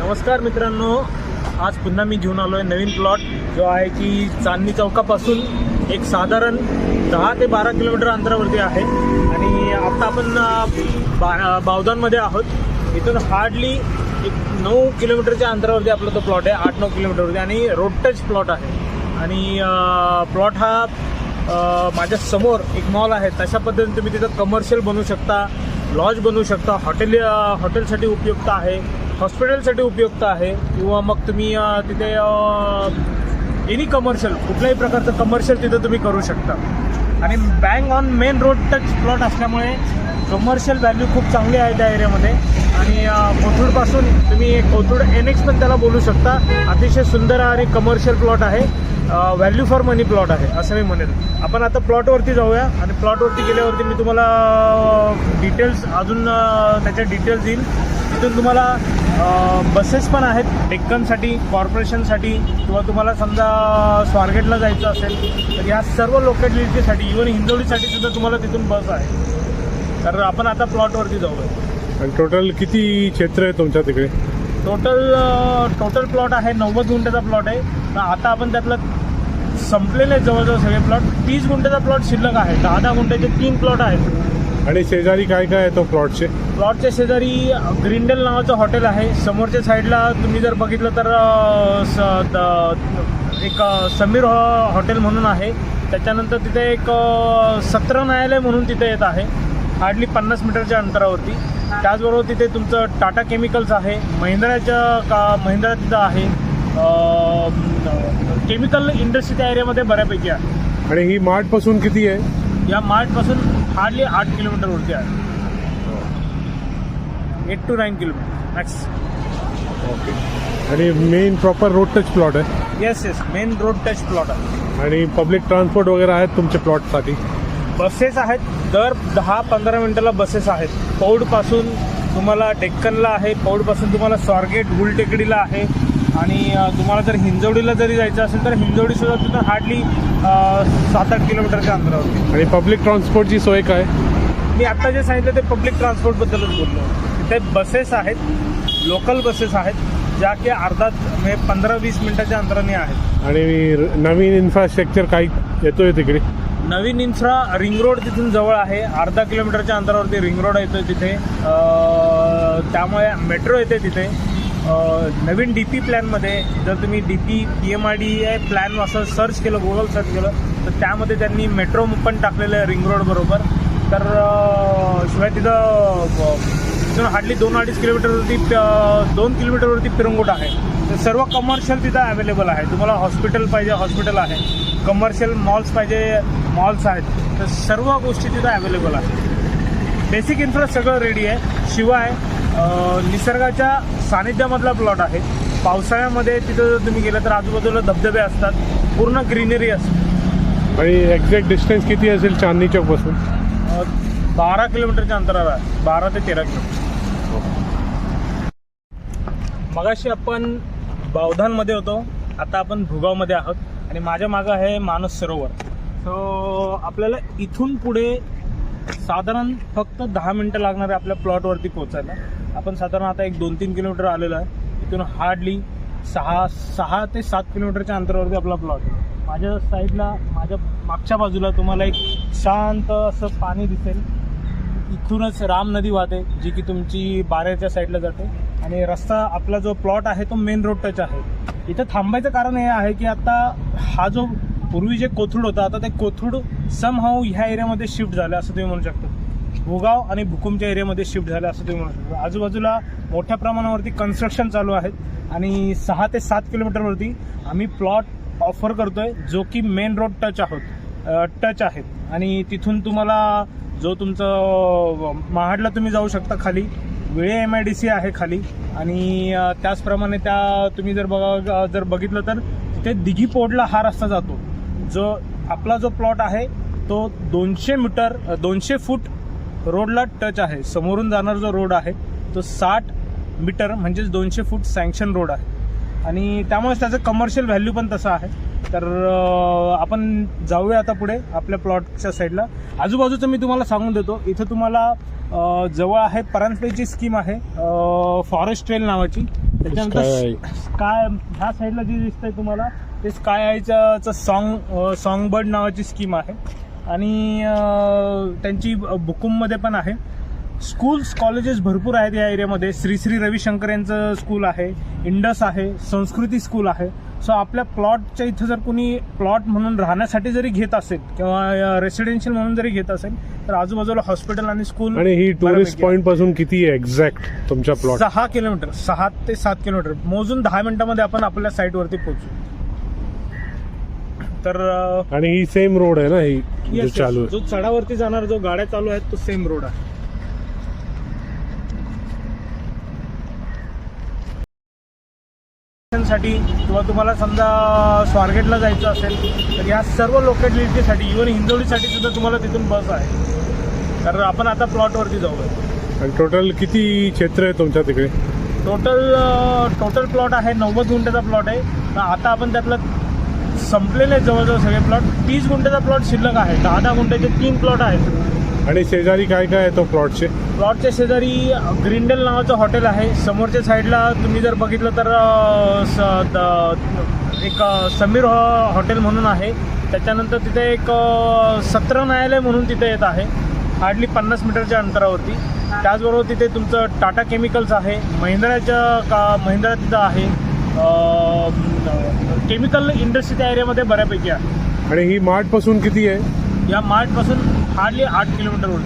नमस्कार मित्रांनो, आज पुन्हा मी घेऊन आलो आहे नवीन प्लॉट जो आहे की चांदणी चौकापासून एक साधारण 10 ते 12 किलोमीटर अंतरावरती आहे. आणि आता आपण बावधानमध्ये आहोत. इथून हार्डली एक 9 किलोमीटरच्या अंतरावरती आपला तो प्लॉट आहे, 8-9 किलोमीटरवरती, आणि रोड टच प्लॉट आहे. आणि प्लॉट हा माझ्या समोर एक मॉल आहे, तशा पद्धतीने तुम्ही तिथं कमर्शियल बनवू शकता, लॉज बनवू शकता, हॉटेलसाठी उपयुक्त आहे, हॉस्पिटलसाठी उपयुक्त आहे, किंवा मग तुम्ही तिथे एनी कमर्शियल, कुठल्याही प्रकारचं कमर्शियल तिथं तुम्ही करू शकता. आणि bang on main road touch plot असल्यामुळे कमर्शियल व्हॅल्यू खूप चांगली आहे त्या एरियामध्ये. आणि कोथरूडपासून तुम्ही कोथरूड NX पण त्याला बोलू शकता. अतिशय सुंदर आणि कमर्शियल प्लॉट आहे, व्हॅल्यू फॉर मनी प्लॉट आहे असं मी म्हणेल. आपण आता प्लॉटवरती जाऊया आणि प्लॉटवरती गेल्यावरती मी तुम्हाला डिटेल्स अजून त्याच्या डिटेल्स देईल. तिथून तुम्हाला बसेस पण आहेत डेक्कनसाठी, कॉर्पोरेशनसाठी, किंवा तुम्हाला समजा स्वारगेटला जायचं असेल तर या सर्व लोकॅलिटीसाठी, इव्हन हिंजवडीसाठी सुद्धा तुम्हाला तिथून बस आहे. तर आपण आता प्लॉटवरती जाऊया. आणि टोटल किती क्षेत्र आहे तुमच्या तिकडे? टोटल प्लॉट आहे 90 गुंठ्याचा प्लॉट आहे. तर आता आपण त्यातलं संपलेले जवळजवळ सगळे प्लॉट. 30 गुंठ्याचा प्लॉट शिल्लक आहे. 10-10 गुंठ्याचे 3 प्लॉट आहेत. आणि शेजारी काय काय आहे तो प्लॉटच्या शेजारी ग्रीनडेल नावाचं हॉटेल आहे. समोरच्या साईडला तुम्ही जर बघितलं तर एक समीर हॉटेल म्हणून आहे. त्याच्यानंतर तिथे एक सत्र न्यायालय म्हणून तिथे येत आहे, हार्डली 50 मीटरच्या अंतरावरती. त्याचबरोबर तिथे तुमचं टाटा केमिकल्स आहे, महिंद्रा तिथं आहे. केमिकल इंडस्ट्री त्या एरियामध्ये बऱ्यापैकी आहे. आणि ही मार्टपासून किती आहे? या मार्टपासून हार्डली 8 किलोमीटरवरती आहे. 8 to 9 किलोमीटर मॅक्स. ओके. आणि main proper road touch plot आहे? Yes, main road touch plot आहे. आणि पब्लिक ट्रान्सपोर्ट वगैरे आहेत तुमच्या प्लॉटसाठी? बसेस आहेत, दर 10-15 मिनिटाला बसेस आहेत. पौडपासून तुम्हाला डेक्कनला आहे, पौडपासून तुम्हाला स्वारगेट गुलटेकडीला आहे. आणि तुम्हाला जर हिंजवडीला जरी जायचं असेल तर हिंजवडीसुद्धा तिथं हार्डली 7-8 किलोमीटरच्या अंतरावरती. आणि पब्लिक ट्रान्सपोर्टची सोय काय? मी आत्ता जे सांगितलं ते पब्लिक ट्रान्सपोर्टबद्दलच बोललो. तिथे बसेस आहेत, लोकल बसेस आहेत, ज्या की म्हणजे 15-20 मिनिटाच्या अंतराने आहेत. आणि नवीन इन्फ्रास्ट्रक्चर काही येतोय तिकडे? नवीन इन्फ्रा रिंग रोड तिथून जवळ आहे, 1/2 किलोमीटरच्या अंतरावरती रिंग रोड येतोय तिथे. त्यामुळे मेट्रो येते तिथे. नवीन DP प्लॅनमध्ये जर तुम्ही DP PMRDA प्लॅन असं सर्च केलं, गुगल सर्च केलं, तर त्यामध्ये त्यांनी मेट्रो पण टाकलेलं आहे रिंग रोड बरोबर. तर शिवाय तिथं हार्डली 2-2.5 किलोमीटरवरती 2 किलोमीटरवरती पिरंगुट आहे. तर सर्व कमर्शियल तिथं अवेलेबल आहे. तुम्हाला हॉस्पिटल पाहिजे हॉस्पिटल आहे, कमर्शियल मॉल्स पाहिजे मॉल्स आहेत. तर सर्व गोष्टी तिथं अवेलेबल आहेत. बेसिक इन्फ्रा सगळं रेडी आहे. शिवाय निसर्गाच्या सानिध्यामधला प्लॉट आहे. पावसाळ्यामध्ये तिथं जर तुम्ही गेलं तर आजूबाजूला धबधबे असतात, पूर्ण ग्रीनरी असते. आणि एक्झॅक्ट डिस्टन्स किती असेल चांदणी चौकपासून? 12 किलोमीटरच्या अंतरावर आहे, 12 ते 13 किलोमीटर. मगाशी आपण बावधानमध्ये होतो, आता आपण भुगावमध्ये आहोत. आणि माझ्या मागं आहे मानस सरोवर. सो आपल्याला इथून पुढे साधारण फक्त 10 मिनटं लागणार आहे आपल्या प्लॉटवरती पोहोचायला. आपण साधारण आता एक 2-3 किलोमीटर आलेलो आहे. इथून हार्डली 6 ते 7 किलोमीटरच्या अंतरावरती आपला प्लॉट आहे. माझ्या साईडला, माझ्या मागच्या बाजूला तुम्हाला एक शांत असं पाणी दिसेल. इथूनच राम नदी वाहते, जी की तुमची बारेच्या साईडला जाते. आणि रस्ता, आपला जो प्लॉट आहे तो मेन रोड टच आहे. इथं थांबायचं कारण हे आहे की आता हा जो पूर्वी जे कोथरूड होता, आता ते कोथरूड समहाऊ ह्या एरियामध्ये शिफ्ट झालं असं तुम्ही म्हणू शकता. भुगाव आणि भुकुमच्या एरियामध्ये शिफ्ट झालं असं तुम्ही म्हणू शकता. आजूबाजूला मोठ्या प्रमाणावरती कन्स्ट्रक्शन चालू आहेत. आणि 6 ते 7 किलोमीटरवरती आम्ही प्लॉट ऑफर करतोय, जो की मेन रोड टच आहेत. आणि तिथून तुम्हाला जो तुमचं महाडला तुम्ही जाऊ शकता, खाली विळे MIDC आहे खाली. आणि त्याचप्रमाणे तुम्ही जर बघितलं तर तिथे दिघी पोडला हा रस्ता जातो. जो आपला जो प्लॉट आहे तो 200 फूट रोडला टच आहे. समोरून जाणार जो रोड आहे तो 60 मीटर म्हणजेच 200 फूट सँक्शन रोड आहे. आणि त्यामुळे त्याचं कमर्शियल व्हॅल्यू पण तसं आहे. तर आपण जाऊया आता पुढे आपल्या प्लॉटच्या साईडला. आजूबाजूचं मी तुम्हाला सांगून देतो. इथं तुम्हाला जवळ आहे परांजपेची स्कीम आहे फॉरेस्ट ट्रेल नावाची. त्याच्यानंतर स्काय ह्या साईडला जी दिसतंय तुम्हाला ते स्काय आयचं सॉंग बर्ड नावाची स्कीम आहे. आणि त्यांची बुकुममध्ये पण आहे. स्कूल्स कॉलेजेस भरपूर आहेत या एरियामध्ये. श्री श्री रविशंकर यांचं स्कूल आहे, इंडस आहे, संस्कृती स्कूल आहे. सो आपल्या प्लॉटच्या इथं जर कोणी प्लॉट म्हणून राहण्यासाठी जरी घेत असेल किंवा रेसिडेन्शियल म्हणून जरी घेत असेल तर आजूबाजूला हॉस्पिटल आणि स्कूल. आणि ही टुरिस्ट पॉइंट पासून किती आहे एक्झॅक्ट तुमच्या प्लॉट? 6 किलोमीटर, 6 ते 7 किलोमीटर मोजून 10 मिनिटांमध्ये आपण आपल्या साईट वरती पोहोचू. तर आणि ही सेम रोड आहे ना ही जो चालू आहे? जो चढावरती जाणार जो गाड्या चालू आहेत तो सेम रोड आहे. साठी किंवा तुम्हाला समजा स्वारगेटला जायचं असेल तर या सर्व लोकॅलिटीसाठी इव्हन हिंजवडीसाठी सुद्धा तुम्हाला तिथून बस आहे. तर आपण आता प्लॉटवरती जाऊया. आणि टोटल किती क्षेत्र आहे तुमच्या तिकडे? टोटल प्लॉट आहे 90 गुंठ्याचा प्लॉट आहे. तर आता आपण त्यातलं संपलेले जवळजवळ सगळे प्लॉट. 30 गुंठ्याचा प्लॉट शिल्लक आहे. 10 गुंठ्याचे 3 प्लॉट आहेत. आणि शेजारी काय काय आहे तो प्लॉटच्या शेजारी ग्रीनडेल नावाचं हॉटेल आहे. समोरच्या साईडला तुम्ही जर बघितलं तर एक समीर हॉटेल म्हणून आहे. त्याच्यानंतर तिथे एक सत्र न्यायालय म्हणून तिथे येत आहे हार्डली 50 मीटरच्या अंतरावरती. त्याचबरोबर तिथे तुमचं टाटा केमिकल्स आहे, महिंद्रा तिथं आहे. केमिकल इंडस्ट्री त्या एरियामध्ये बऱ्यापैकी आहे. आणि ही मार्ट पासून किती आहे? या मार्टपासून हार्डली 8 किलोमीटर